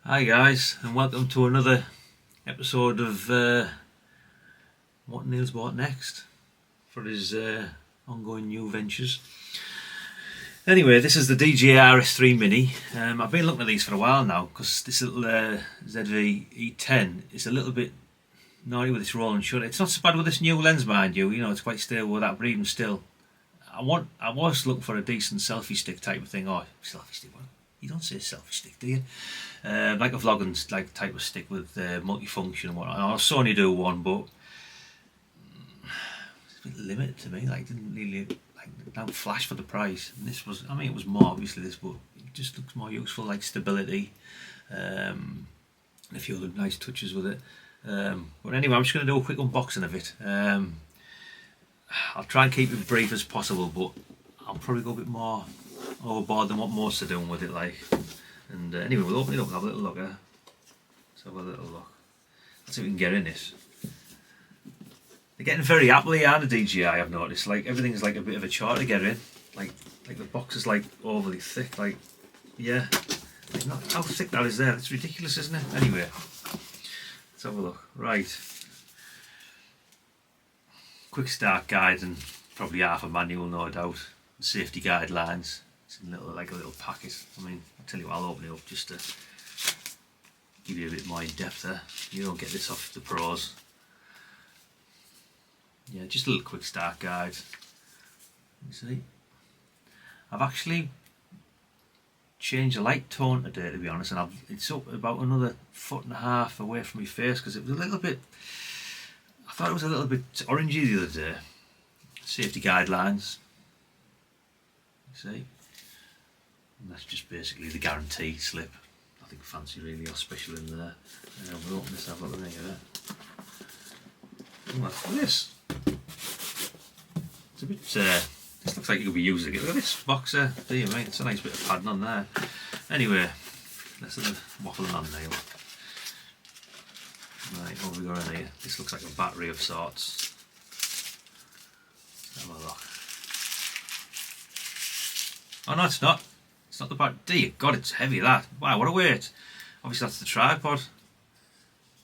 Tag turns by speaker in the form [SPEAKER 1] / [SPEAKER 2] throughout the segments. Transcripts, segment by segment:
[SPEAKER 1] Hi guys, and welcome to another episode of what Neil's bought next for his ongoing new ventures. Anyway, this is the DJI RS3 Mini. I've been looking at these for a while now because this little ZV E10 is a little bit naughty with its roll and shutter. It's not so bad with this new lens, mind you. You know, it's quite stable with that, but even still, I was looking for a decent selfie stick type of thing. Oh, selfie stick? What? You don't say selfie stick, do you? Like a vlogging like type of stick with multifunction and whatnot. I'll Sony do one, but it's a bit limited to me. Like, didn't really don't flash for the price. And this was, I mean, it was more obviously this, but it just looks more useful, like stability, and a few other nice touches with it. But anyway, I'm just going to do a quick unboxing of it. I'll try and keep it brief as possible, but I'll probably go a bit more overboard than what most are doing with it, like. And anyway, we'll open it up and have a little look. Let's have a little look. Let's see if we can get in this. They're getting very aptly out of DJI, I've noticed. Like, everything's like a bit of a chore to get in. Like the box is like overly thick. Like, yeah. Like, not how thick that is there. It's ridiculous, isn't it? Anyway, let's have a look. Right. Quick start guide and probably half a manual, no doubt. Safety guidelines. It's in like a little packet. I mean, I'll tell you what, I'll open it up just to give you a bit more in depth there. You don't get this off the pros. Yeah, just a little quick start guide. You see, I've actually changed the light tone today, to be honest, and it's up about another 1.5 foot away from my face because it was a little bit. I thought it was a little bit orangey the other day. Safety guidelines. You see. And that's just basically the guarantee slip. Nothing fancy really or special in there. We'll open this, have a look at it. Oh, look at this. It's a bit, this looks like you could be using it. Look at this box there. Do you, mate? It's a nice bit of padding on there. Anyway, let's have a waffling on Neil. Right, what have we got in here? This looks like a battery of sorts. Let's have a look. Oh no, it's not. It's not the battery. Dear God, it's heavy, that. Wow, what a weight. Obviously that's the tripod.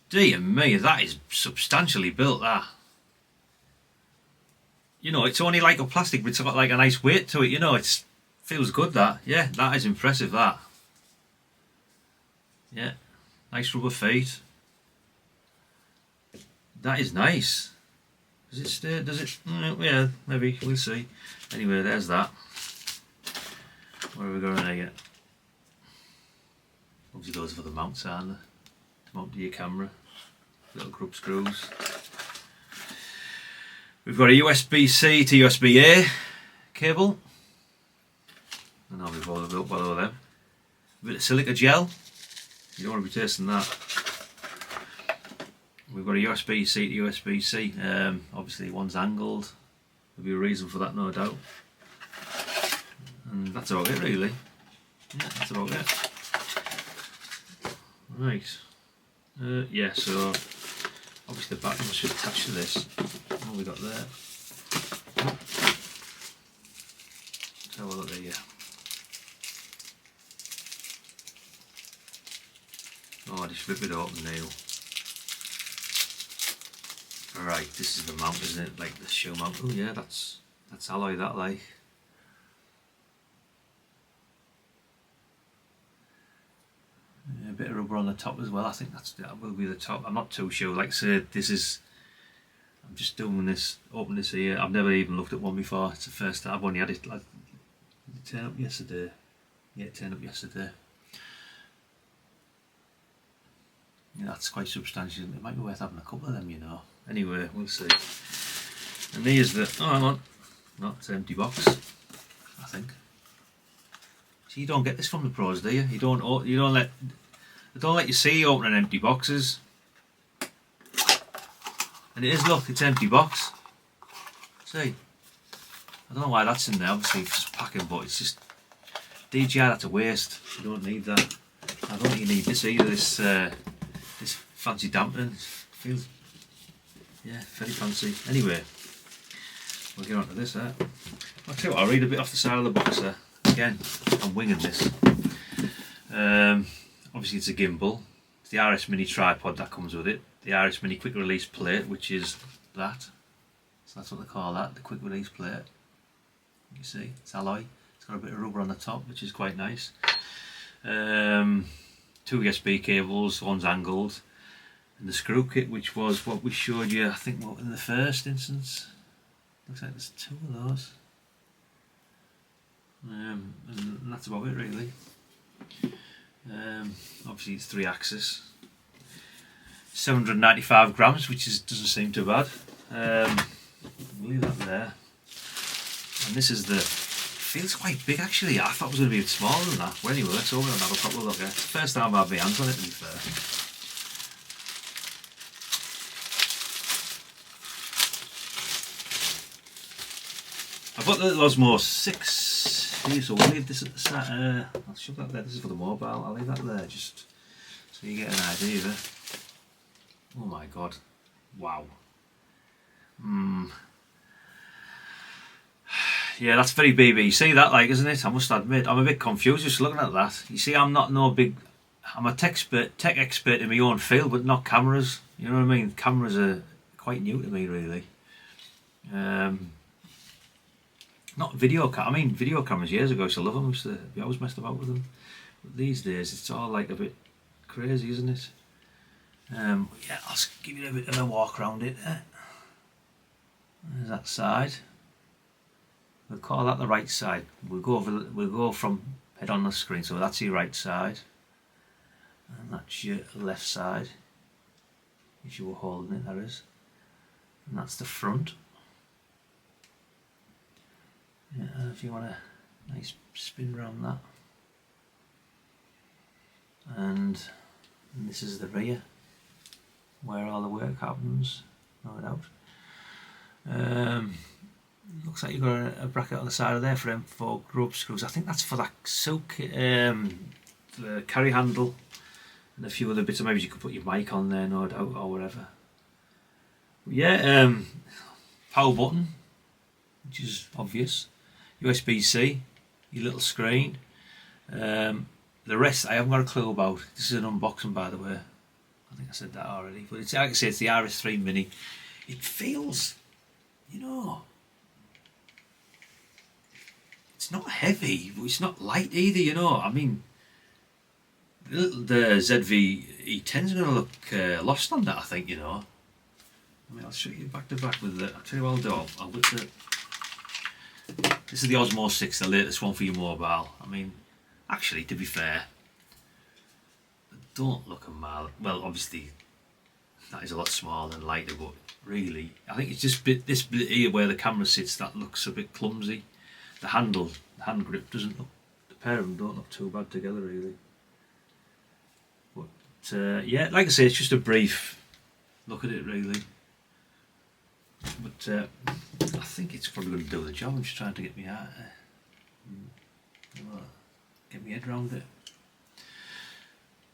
[SPEAKER 1] Dear me, that is substantially built, that. You know, it's only like a plastic, but it's got like a nice weight to it, you know, it feels good, that. Yeah, that is impressive, that. Yeah, nice rubber feet. That is nice. Does it stay, does it? Yeah, maybe, we'll see. Anyway, there's that. Where are we going here? Obviously those are for the mounts, aren't they? To mount to your camera. Little grub screws. We've got a USB-C to USB-A cable. I know we've all built below them. A bit of silica gel. You don't want to be tasting that. We've got a USB-C to USB-C. Obviously one's angled. There'll be a reason for that, no doubt. And that's about it, really. Yeah, that's about it. Right. Yeah, so obviously the battery should attach to this. What have we got there? Let's have a look there. Oh, just flip it open, Neil. Alright, this is the mount, isn't it? Like the shoe mount. Oh yeah, that's alloy, that, like. A bit of rubber on the top as well. I think that will be the top. I'm not too sure. Like I said, this is. I'm just doing this. Open this here. I've never even looked at one before. It's the first time. I've only had it. Like, did it turn up yesterday? Yeah, it turned up yesterday. Yeah, that's quite substantial. It might be worth having a couple of them, you know. Anyway, we'll see. And here's the. Oh, hang on. No, it's an empty box. I think. So you don't get this from the pros, do you? You don't let. They don't let you see opening empty boxes. And it is, look, it's an empty box. See? I don't know why that's in there, obviously it's just packing, but it's just DJI, that's a waste. You don't need that. I don't think you need this either, this fancy dampening. Feels, yeah, very fancy. Anyway, we'll get on to this there. I'll tell you what, I'll read a bit off the side of the box there. Again, I'm winging this. obviously it's a gimbal. It's the RS Mini tripod that comes with it. The RS Mini quick release plate, which is that. So that's what they call that, the quick release plate. You see, it's alloy. It's got a bit of rubber on the top, which is quite nice. 2 USB cables, one's angled. And the screw kit, which was what we showed you, I think, in the first instance. Looks like there's 2 of those. And that's about it, really. Obviously it's 3-axis. 795 grams, which doesn't seem too bad. We'll leave that there. And this is feels quite big actually. I thought it was going to be smaller than that. Well, anyway, let's open it and have a proper look at it. First time I've had my hands on it, to be fair. I've got the little Osmo 6 here, so we'll leave this at the side. I'll shove that there. This is for the mobile. I'll leave that there just so you get an idea of it. Oh my god. Wow. Yeah, that's very BBC, that, like, isn't it? I must admit, I'm a bit confused just looking at that. You see, I'm a tech expert in my own field, but not cameras. You know what I mean? Cameras are quite new to me, really. Not video I mean, video cameras years ago, I used to love them. I always messed about with them. But these days, it's all like a bit crazy, isn't it? Yeah, I'll give you a bit of a walk around it. There's that side. We'll call that the right side. We'll go from head on the screen. So that's your right side, and that's your left side. If you were holding it, that is. And that's the front. Yeah, if you want a nice spin around that. And this is the rear, where all the work happens, no doubt. Looks like you've got a bracket on the side of there for M4 grub screws. I think that's for that silk the carry handle and a few other bits. Or maybe you could put your mic on there, no doubt, or whatever. But yeah, power button, which is obvious. USB-C, your little screen. The rest I haven't got a clue about. This is an unboxing, by the way. I think I said that already. But it's, like I say, it's the RS3 Mini. It feels, you know, it's not heavy, but it's not light either, you know. I mean, the ZV E10 is going to look lost on that, I think, you know. I mean, I'll show you back to back with the. I'll tell you what I'll do. I'll whip the. This is the Osmo 6, the latest one for your mobile. I mean, actually, to be fair, they don't look a mile. Well, obviously, that is a lot smaller and lighter, but really, I think it's just this bit here where the camera sits that looks a bit clumsy. The hand grip doesn't look. The pair of them don't look too bad together, really. But yeah, like I say, it's just a brief look at it, really. But I think it's probably going to do the job. I'm just trying to get me out, get my head around it.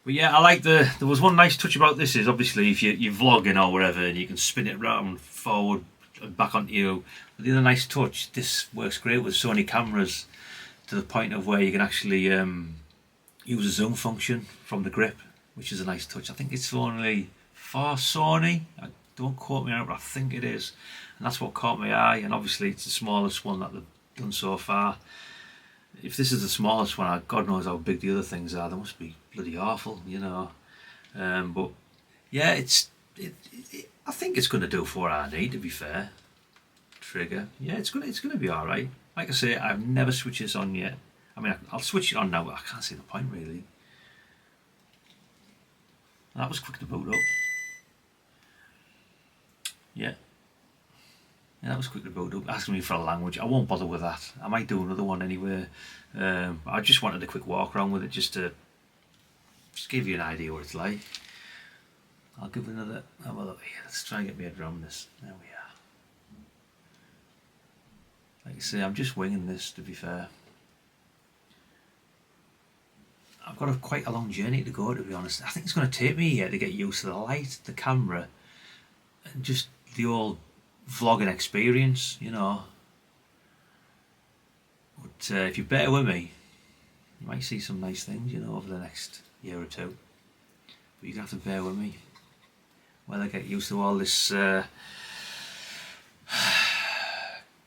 [SPEAKER 1] But yeah, I like there was one nice touch about this is obviously if you're vlogging or whatever and you can spin it around forward and back onto you. But the other nice touch, this works great with Sony cameras to the point of where you can actually use a zoom function from the grip, which is a nice touch. I think it's only for Sony. Don't quote me on it, but I think it is. And that's what caught my eye. And obviously it's the smallest one that they've done so far. If this is the smallest one, God knows how big the other things are. They must be bloody awful, you know. But yeah, I think it's going to do for what I need, to be fair. Trigger, yeah, it's going to be all right. Like I say, I've never switched this on yet. I mean, I'll switch it on now, but I can't see the point really. That was quick to boot up. Yeah, that was quick to boot up. Asking me for a language, I won't bother with that. I might do another one anyway. I just wanted a quick walk around with it just to give you an idea what it's like. I'll give it another have a look here. Let's try and get my head around this. There we are. Like I say, I'm just winging this, to be fair. I've got quite a long journey to go, to be honest. I think it's going to take me a year to get used to the light, the camera, and just the old vlogging experience, you know. But if you're better with me, you might see some nice things, you know, over the next year or two. But you're going to have to bear with me while I get used to all this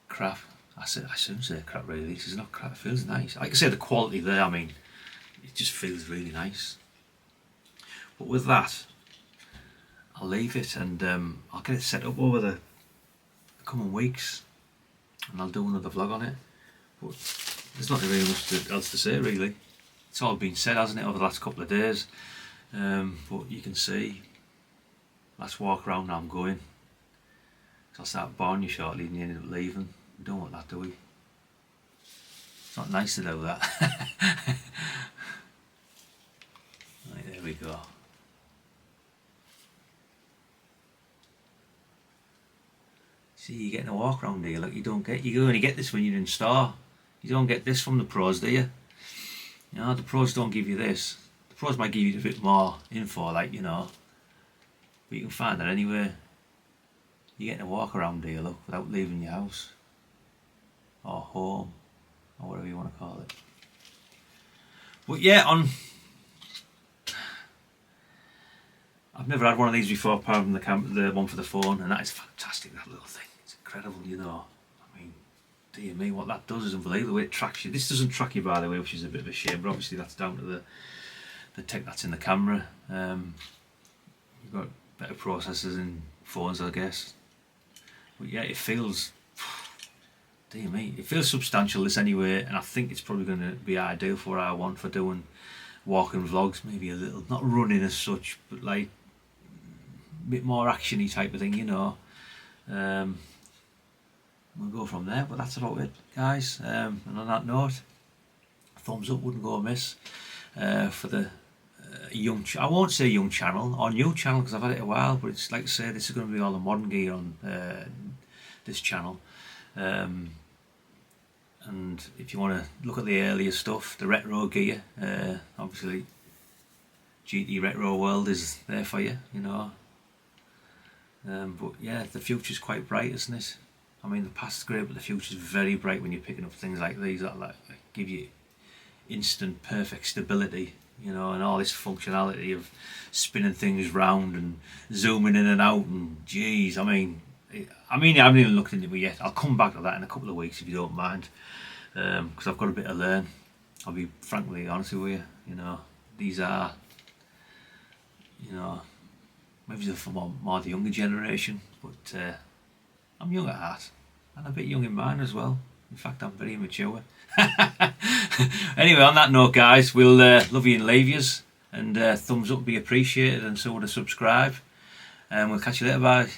[SPEAKER 1] crap. I shouldn't say crap really, this is not crap, it feels nice. Like I say, the quality there, I mean, it just feels really nice. But with that, I'll leave it, and I'll get it set up over the coming weeks, and I'll do another vlog on it. But there's not really much else to say really. It's all been said, hasn't it, over the last couple of days. But you can see, last walk around now I'm going. So I'll start boring you shortly and you end up leaving. We don't want that, do we? It's not nice to do that. Right, there we go. See, you're getting a walk around here. Like you only get this when you're in store. You don't get this from the pros, do you? You know, the pros don't give you this. The pros might give you a bit more info, like, you know, but you can find that anywhere. You're getting a walk around here, look, without leaving your house or home or whatever you want to call it. But yeah, I've never had one of these before, apart from the one for the phone, and that is fantastic. That little thing, it's incredible, you know. I mean, dear me, what that does is unbelievable. The way it tracks you. This doesn't track you, by the way, which is a bit of a shame. But obviously, that's down to the tech that's in the camera. You've got better processors in phones, I guess. But yeah, it feels, dear me, it feels substantial this anyway, and I think it's probably going to be ideal for what I want for doing walking vlogs. Maybe a little, not running as such, but like a bit more actiony type of thing, you know. We'll go from there, but that's about it, guys. And on that note, thumbs up wouldn't go amiss for the I won't say young channel or new channel, because I've had it a while, but it's like I say, this is going to be all the modern gear on this channel. And if you want to look at the earlier stuff, the retro gear, obviously GT Retro World is there for you, you know. But yeah, the future's quite bright, isn't it? I mean, the past's great, but the future's very bright when you're picking up things like these that like give you instant perfect stability, you know, and all this functionality of spinning things round and zooming in and out, and geez, I mean I haven't even looked into it yet. I'll come back to that in a couple of weeks if you don't mind, because I've got a bit to learn. I'll be frankly honest with you, you know, these are, you know, maybe they're for more the younger generation, but I'm young at heart, and a bit young in mind as well. In fact, I'm very immature. Anyway, on that note, guys, we'll love you and leave yous, and thumbs up would be appreciated, and so would a subscribe, and we'll catch you later. Bye.